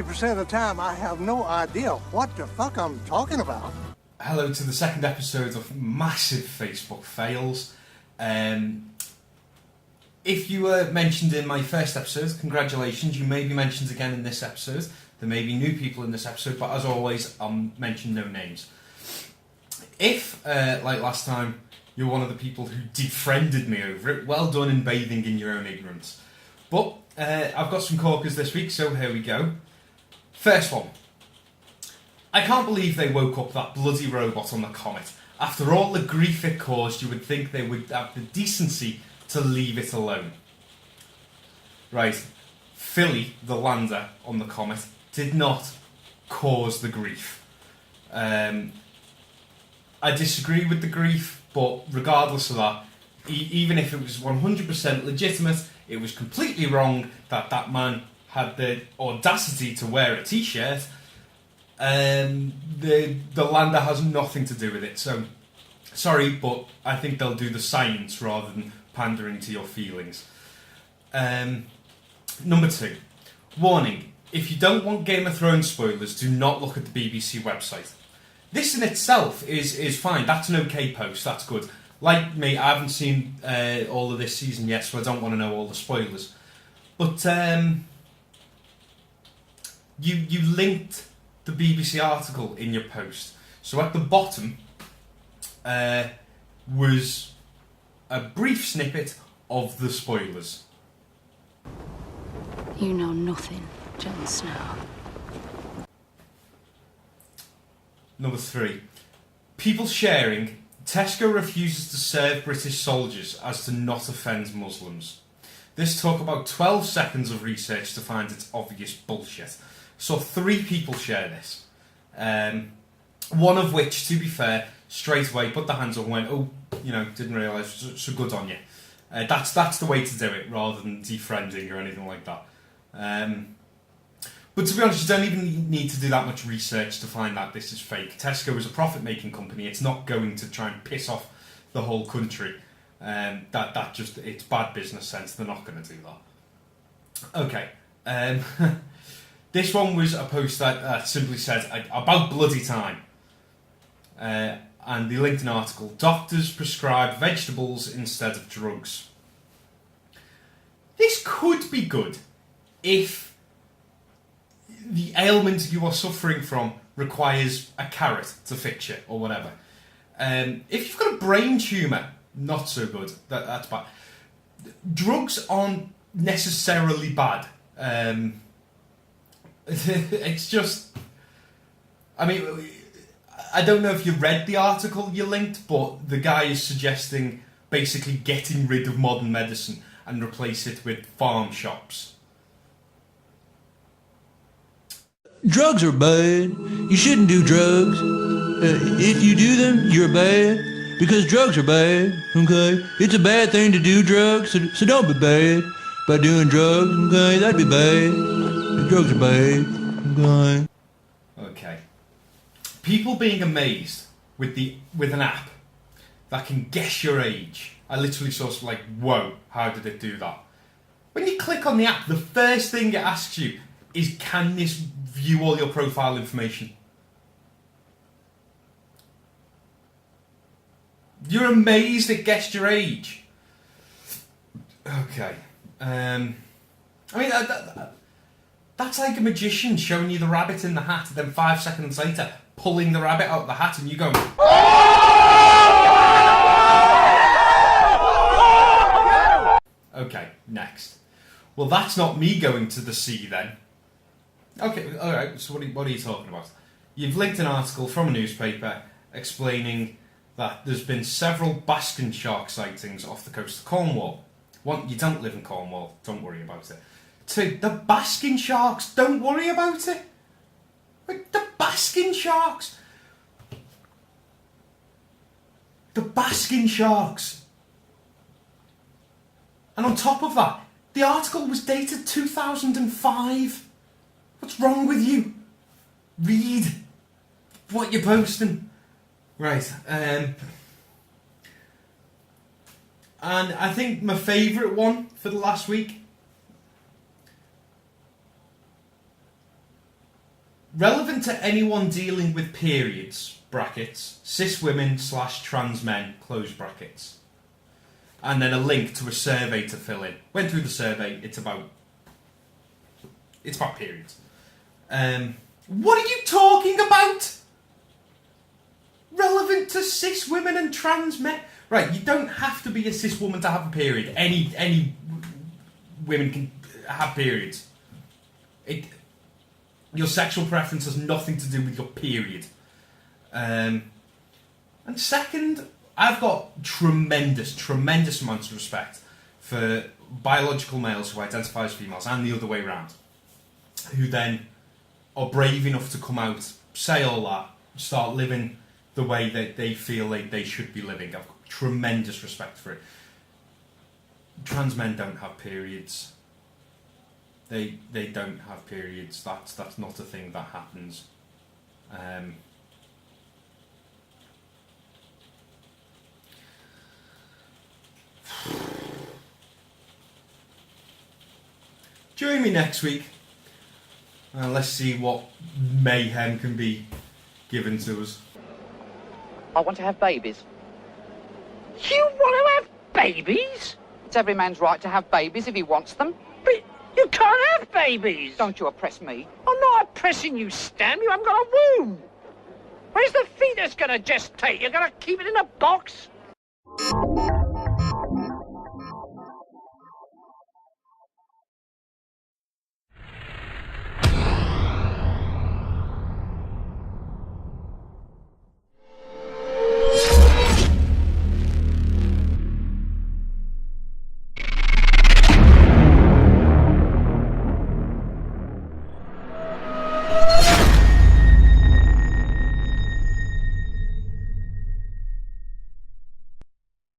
Percent of the time, I have no idea what the fuck I'm talking about. Hello to the second episode of Massive Facebook Fails. If you were mentioned in my first episode, congratulations, you may be mentioned again in this episode. There may be new people in this episode, but as always, I'll mention no names. If, like last time, you're one of the people who defriended me over it, well done in bathing in your own ignorance. But I've got some corkers this week, so here we go. First one. I can't believe they woke up that bloody robot on the Comet. After all the grief it caused, you would think they would have the decency to leave it alone. Right. Philly, the lander on the Comet, did not cause the grief. I disagree with the grief, but regardless of that, even if it was 100% legitimate, it was completely wrong that that man had the audacity to wear a t-shirt. The lander has nothing to do with it. So, sorry, but I think they'll do the science rather than pandering to your feelings. Number 2. Warning. If you don't want Game of Thrones spoilers, do not look at the BBC website. This in itself is fine. That's an okay post. That's good. Like me, I haven't seen all of this season yet, so I don't want to know all the spoilers. But you linked the BBC article in your post. So at the bottom was a brief snippet of the spoilers. You know nothing, Jon Snow. Number 3. People sharing, Tesco refuses to serve British soldiers as to not offend Muslims. This took about 12 seconds of research to find its obvious bullshit. So 3 people share this. One of which, to be fair, straight away put their hands up and went, oh, didn't realise, so good on you. That's the way to do it, rather than defriending or anything like that. But to be honest, you don't even need to do that much research to find that this is fake. Tesco is a profit-making company. It's not going to try and piss off the whole country. It's bad business sense. They're not going to do that. Okay. This one was a post that simply said, about bloody time. And the linked an article, doctors prescribe vegetables instead of drugs. This could be good if the ailment you are suffering from requires a carrot to fix it or whatever. If you've got a brain tumour, not so good. That's bad. Drugs aren't necessarily bad. It's just... I mean, I don't know if you read the article you linked, but the guy is suggesting basically getting rid of modern medicine and replace it with farm shops. Drugs are bad. You shouldn't do drugs. If you do them, you're bad. Because drugs are bad, okay? It's a bad thing to do drugs, so don't be bad by doing drugs, okay? That'd be bad. Drugs are bad, okay? Okay. People being amazed with an app that can guess your age. I literally saw something like, whoa, how did it do that? When you click on the app, the first thing it asks you is, can this view all your profile information? You're amazed it guessed your age. Okay. I mean, that's like a magician showing you the rabbit in the hat, then 5 seconds later pulling the rabbit out of the hat and you go... Okay, next. Well, that's not me going to the sea then. Okay, alright, so what are you talking about? You've linked an article from a newspaper explaining that there's been several basking shark sightings off the coast of Cornwall. One, you don't live in Cornwall, don't worry about it. 2, the basking sharks, don't worry about it. Like, the basking sharks. The basking sharks. And on top of that, The article was dated 2005. What's wrong with you? Read what you're posting. Right, and I think my favourite one for the last week. Relevant to anyone dealing with periods, brackets, cis women / trans men, close brackets. And then a link to a survey to fill in. Went through the survey, it's about periods. What are you talking about? Relevant to cis women and trans men? Right, you don't have to be a cis woman to have a period. Any women can have periods. Your sexual preference has nothing to do with your period. And second, I've got tremendous amounts of respect for biological males who identify as females and the other way around, who then are brave enough to come out, say all that, start living the way that they feel like they should be living. I've got tremendous respect for it. Trans men don't have periods. They don't have periods. That's not a thing that happens. Join me next week. Let's see what mayhem can be given to us. I want to have babies. You want to have babies? It's every man's right to have babies if he wants them. But you can't have babies. Don't you oppress me. I'm not oppressing you, Stam. You haven't got a womb. Where's the fetus going to gestate? You're going to keep it in a box?